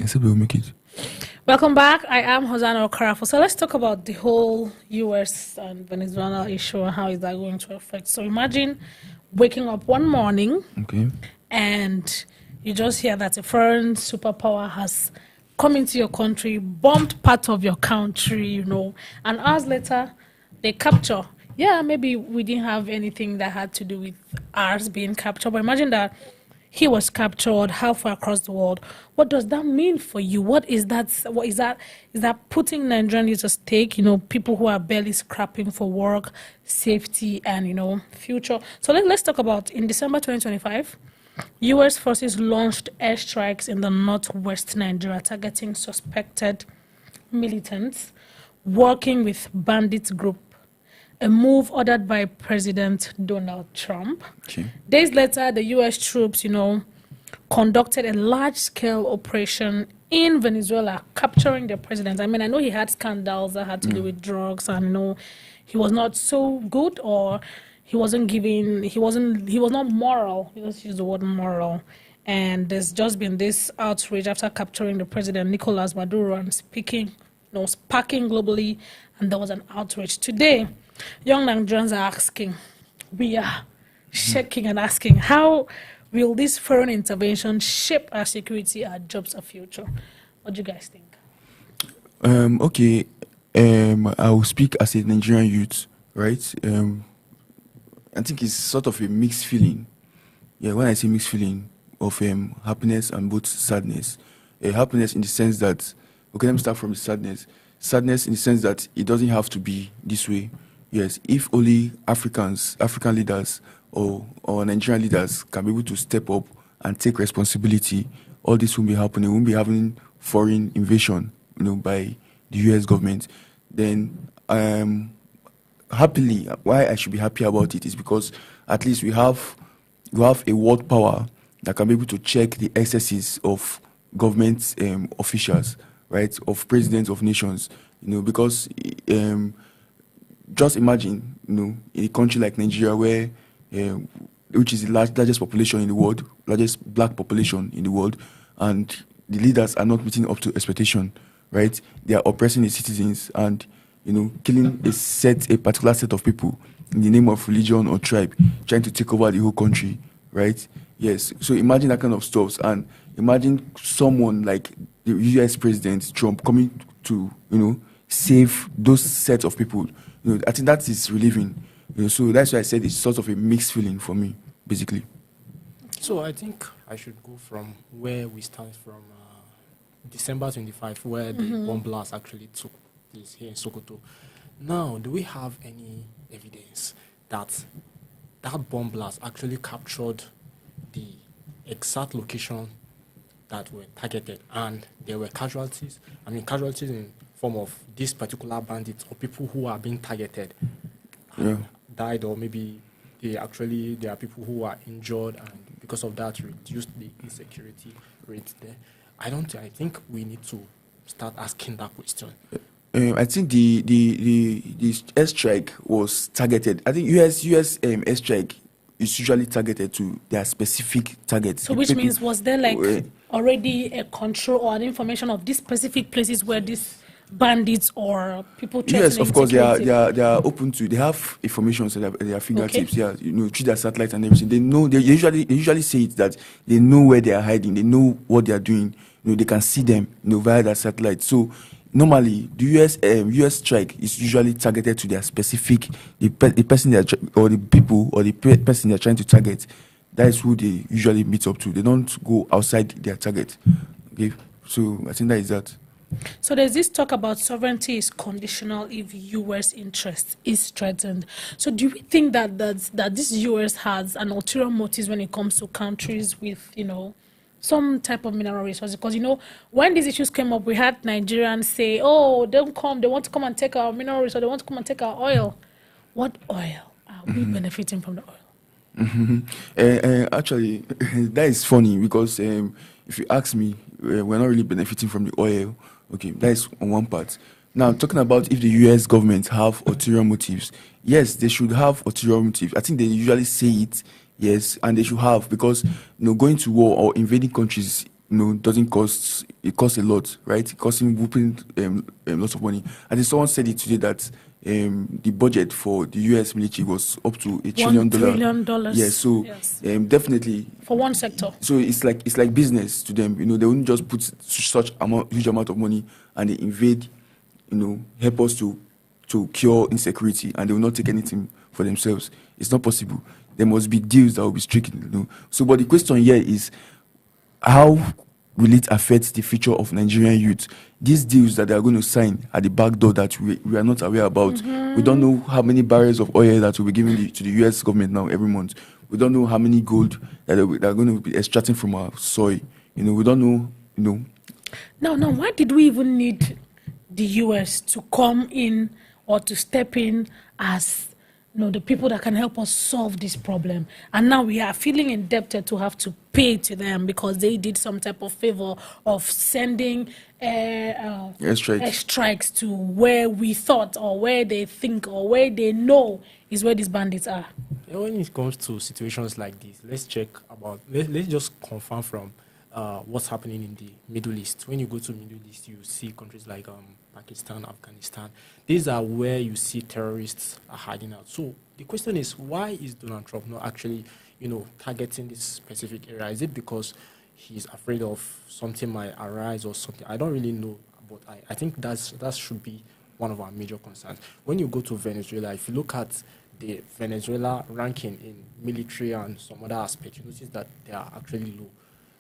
I said we'll make it. Welcome back. I am Hosanna Okarafo. So let's talk about the whole US and Venezuela issue and how is that going to affect. So imagine waking up one morning and you just hear that a foreign superpower has come into your country, bombed part of your country, and hours later they capture. Yeah, maybe we didn't have anything that had to do with ours being captured, but imagine that he was captured halfway across the world. What does that mean for you? What is that? What is that? Is that putting Nigerian youth at stake? People who are barely scrapping for work, safety, and future. So let's talk about in December 2025, U.S. forces launched airstrikes in the northwest Nigeria, targeting suspected militants working with bandit group. A move ordered by President Donald Trump. Okay. Days later, the U.S. troops, conducted a large-scale operation in Venezuela, capturing the president. I mean, I know he had scandals that had to do with drugs, and he was not so good, or he was not moral. Let's use the word moral. And there's just been this outrage after capturing the president, Nicolas Maduro, and sparking globally, and there was an outrage today. Young Nigerians are asking, we are shaking and asking, how will this foreign intervention shape our security, our jobs, our future? What do you guys think? Okay. I will speak as a Nigerian youth, right? I think it's sort of a mixed feeling. Yeah, when I say mixed feeling of happiness and both sadness. Happiness in the sense that, okay, let me start from the sadness. Sadness in the sense that it doesn't have to be this way. Yes, if only African leaders or Nigerian leaders can be able to step up and take responsibility, all this won't be happening. We won't be having foreign invasion, by the US government. Then, happily, why I should be happy about it is because at least we have a world power that can be able to check the excesses of government officials, right, of presidents of nations, because just imagine, in a country like Nigeria, where which is the largest population in the world, largest black population in the world, and the leaders are not meeting up to expectation, right? They are oppressing the citizens and killing a particular set of people in the name of religion or tribe, trying to take over the whole country, right? Yes. So imagine that kind of stuff, and imagine someone like the U.S. President Trump coming to save those sets of people. I think that is relieving. So that's why I said it's sort of a mixed feeling for me, basically. So I think I should go from where we start from December 25, where the bomb blast actually took place here in Sokoto. Now, do we have any evidence that bomb blast actually captured the exact location that were targeted and there were casualties? I mean, casualties in form of this particular bandits or people who are being targeted died, or maybe there are people who are injured, and because of that reduced the insecurity rate there. I think we need to start asking that question. I think the airstrike was targeted. I think US airstrike is usually targeted to their specific targets. So which means was there already a control or an information of these specific places where these bandits or people threatening? Yes, of course, they are open to. They have information so that their fingertips. Okay. Yeah, through their satellites and everything. They know. They usually say it that they know where they are hiding. They know what they are doing. They can see them. Via their satellite. So normally, the US strike is usually targeted to their specific the person or the people or the person they're trying to target. That is who they usually meet up to. They don't go outside their target. Okay, so I think that is that. So there's this talk about sovereignty is conditional if U.S. interest is threatened. So do we think that this U.S. has an ulterior motives when it comes to countries with, some type of mineral resources? Because, when these issues came up, we had Nigerians say, oh, they want to come and take our mineral resources, they want to come and take our oil. What oil? Are we benefiting from the oil? Actually, that is funny because if you ask me, we're not really benefiting from the oil. Okay, that is on one part. Now, talking about if the U.S. government have ulterior motives, yes, they should have ulterior motives. I think they usually say it, yes, and they should have, because going to war or invading countries doesn't cost. It costs a lot, right? It costs him whooping lots of money. And then someone said it today that the budget for the U.S. military was up to $1 trillion. $1 trillion. Yeah, so yes. Definitely for one sector. So it's like business to them. They wouldn't just put such huge amount of money and they invade. Help us to cure insecurity, and they will not take anything for themselves. It's not possible. There must be deals that will be stricken. So, but the question here is, how will it affect the future of Nigerian youth? These deals that they are going to sign at the back door that we are not aware about. Mm-hmm. We don't know how many barrels of oil that will be given to the U.S. government now every month. We don't know how many gold that they're going to be extracting from our soil. We don't know. Now, why did we even need the U.S. to come in or to step in as the people that can help us solve this problem? And now we are feeling indebted to have to pay to them because they did some type of favor of sending airstrikes to where we thought or where they think or where they know is where these bandits are. When it comes to situations like this, let's just confirm from what's happening in the Middle East. When you go to Middle East, you see countries like Pakistan, Afghanistan. These are where you see terrorists are hiding out. So the question is, why is Donald Trump not actually, targeting this specific area? Is it because he's afraid of something might arise or something? I don't really know, but I think that should be one of our major concerns. When you go to Venezuela, if you look at the Venezuela ranking in military and some other aspects, you notice that they are actually low.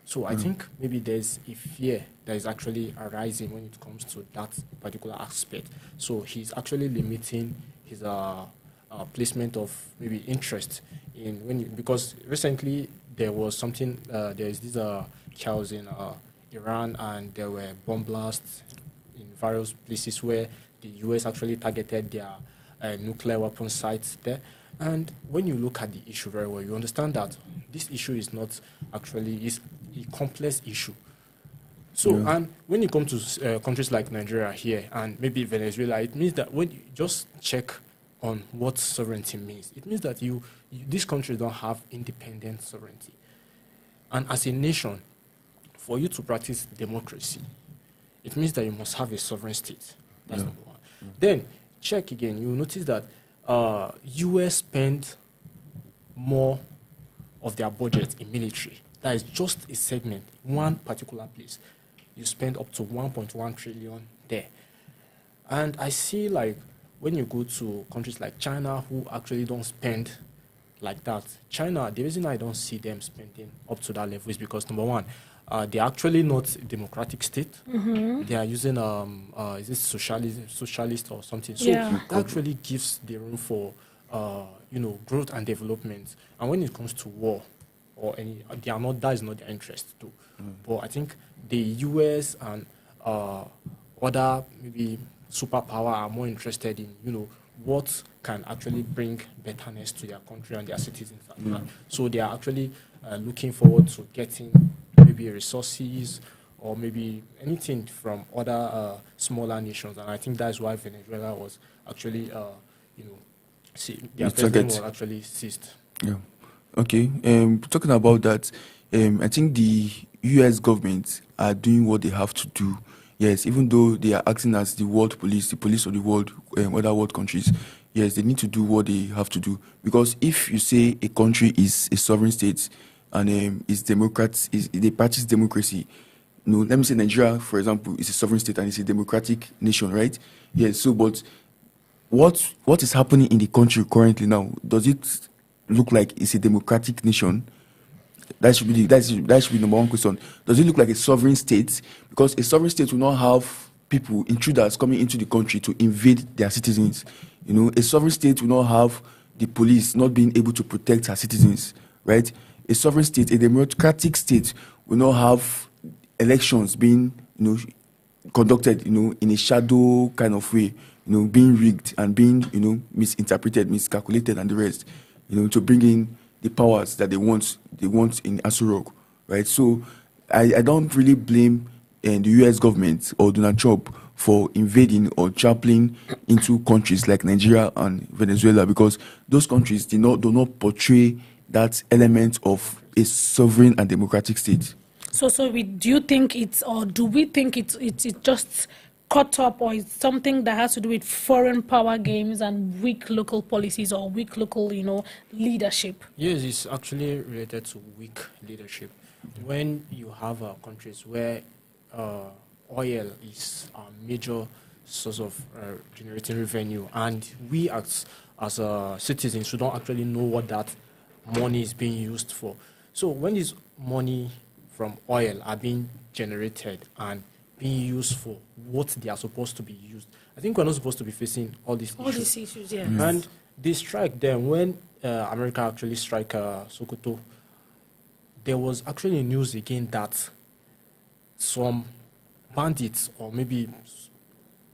So I think maybe there's a fear that is actually arising when it comes to that particular aspect. So he's actually limiting his placement of maybe interest in because recently there was something. There is this chaos in Iran, and there were bomb blasts in various places where the U.S. actually targeted their nuclear weapon sites there. And when you look at the issue very well, you understand that this issue is not actually is a complex issue. So, and when you come to countries like Nigeria here and maybe Venezuela, it means that when you just check on what sovereignty means, it means that these countries don't have independent sovereignty. And as a nation, for you to practice democracy, it means that you must have a sovereign state. That's number one. Then, check again, you will notice that U.S. spend more of their budget in military. That is just a segment, one particular place. You spend up to 1.1 trillion there. And I see, like, when you go to countries like China, who actually don't spend like that. China, the reason I don't see them spending up to that level is because, number one, they're actually not a democratic state. Mm-hmm. They are using, is it socialist or something? So that actually gives the room for, growth and development. And when it comes to war, or that is not their interest too. But I think the US and other maybe superpower are more interested in, what can actually bring betterness to their country and their citizens. So they are actually looking forward to getting maybe resources or maybe anything from other smaller nations. And I think that's why Venezuela was actually, their president was actually seized. Yeah. Okay. Talking about that, I think the U.S. government are doing what they have to do. Yes, even though they are acting as the world police, the police of the world, other world countries, yes, they need to do what they have to do. Because if you say a country is a sovereign state and they practice democracy, let me say Nigeria, for example, is a sovereign state and it's a democratic nation, right? Yes. So, but what is happening in the country currently now? Does it look like it's a democratic nation? That should be number one question. Does it look like a sovereign state? Because a sovereign state will not have people, intruders coming into the country to invade their citizens. A sovereign state will not have the police not being able to protect her citizens, right? A sovereign state, a democratic state, will not have elections being, conducted, in a shadow kind of way, being rigged and being, misinterpreted, miscalculated, and the rest, to bring in the powers that they want in Aso Rock, right? So I don't really blame the U.S. government or Donald Trump for invading or trampling into countries like Nigeria and Venezuela, because those countries do not portray that element of a sovereign and democratic state. So do you think it's, or do we think it's just caught up, or it's something that has to do with foreign power games and weak local policies or weak local, leadership? Yes, it's actually related to weak leadership. When you have countries where oil is a major source of generating revenue, and we as citizens, we don't actually know what that money is being used for. So when this money from oil are being generated and being used for what they are supposed to be used, I think we're not supposed to be facing all these issues, yeah. And they strike them when America actually strike Sokoto. There was actually news again that some bandits, or maybe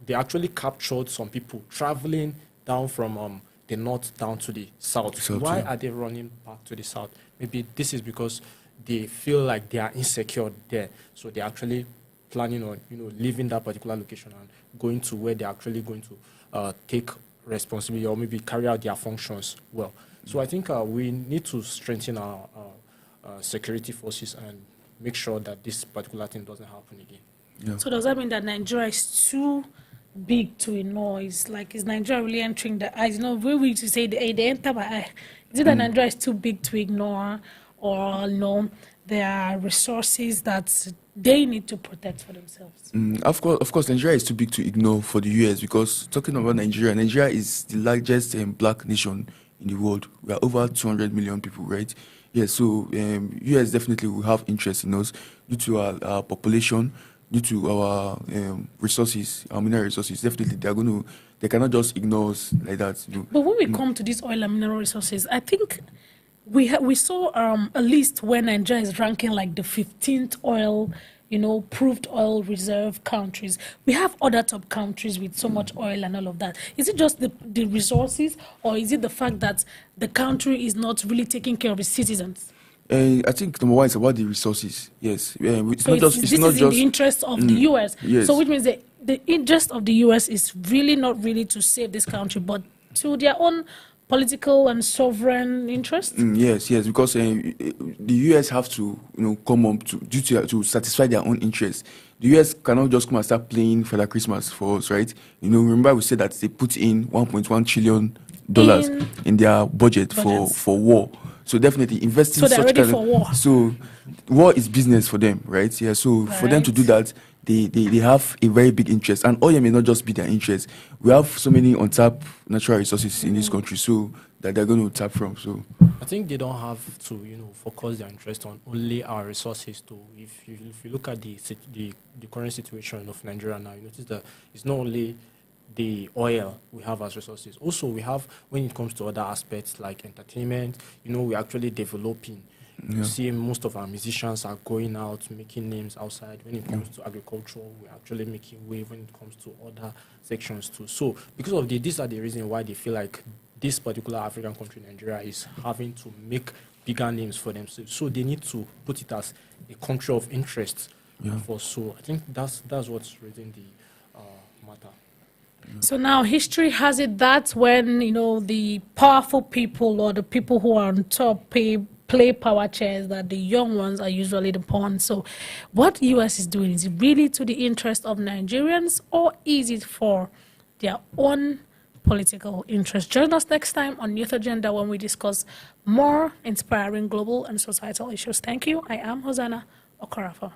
they actually captured some people traveling down from the north down to the south. Why are they running back to the south? Maybe this is because they feel like they are insecure there, so they're actually planning on leaving that particular location and going to where they're actually going to take responsibility or maybe carry out their functions well. So I think we need to strengthen our security forces and make sure that this particular thing doesn't happen again. Yeah. So does that mean that Nigeria is too big to ignore? Is Nigeria really entering the eyes? Where we to say they enter my eye. Is it that Nigeria is too big to ignore, or there are resources that they need to protect for themselves? Of course, Nigeria is too big to ignore for the US, because talking about Nigeria is the largest black nation in the world. We are over 200 million people, right? Yeah, so US definitely will have interest in us due to our population, due to our resources, our mineral resources. Definitely, they cannot just ignore us like that. But when we come to these oil and mineral resources, I think we saw a list where Nigeria is ranking like the 15th oil, proved oil reserve countries. We have other top countries with so much oil and all of that. Is it just the resources, or is it the fact that the country is not really taking care of its citizens? I think number one is about the resources. Yes, it's so not just. This is in the interest of the US. Yes. So which means the interest of the US is really not really to save this country, but to their own political and sovereign interests. Yes, because the US have to come up to satisfy their own interests. The US cannot just come and start playing for that Christmas for us, right? Remember we said that they put in $1.1 trillion in their budget for war. So definitely investing. So they're ready for war. So war is business for them, right? Yeah. So for them to do that, they have a very big interest, and oil may not just be their interest. We have so many untapped natural resources in this country, so that they're going to tap from. So I think they don't have to, focus their interest on only our resources. Too, if you look at the current situation of Nigeria now, you notice that it's not only the oil we have as resources. Also, we have, when it comes to other aspects like entertainment, we're actually developing. You see, most of our musicians are going out, making names outside. When it comes to agriculture, we're actually making wave when it comes to other sections too. So, because of these are the reasons why they feel like this particular African country, Nigeria, is having to make bigger names for themselves. So they need to put it as a country of interest. So I think that's what's raising the matter. So now history has it that when, the powerful people or the people who are on top play power chairs, that the young ones are usually the pawns. So what US is doing, is it really to the interest of Nigerians, or is it for their own political interest? Join us next time on Youth Agenda when we discuss more inspiring global and societal issues. Thank you. I am Hosanna Okorafor.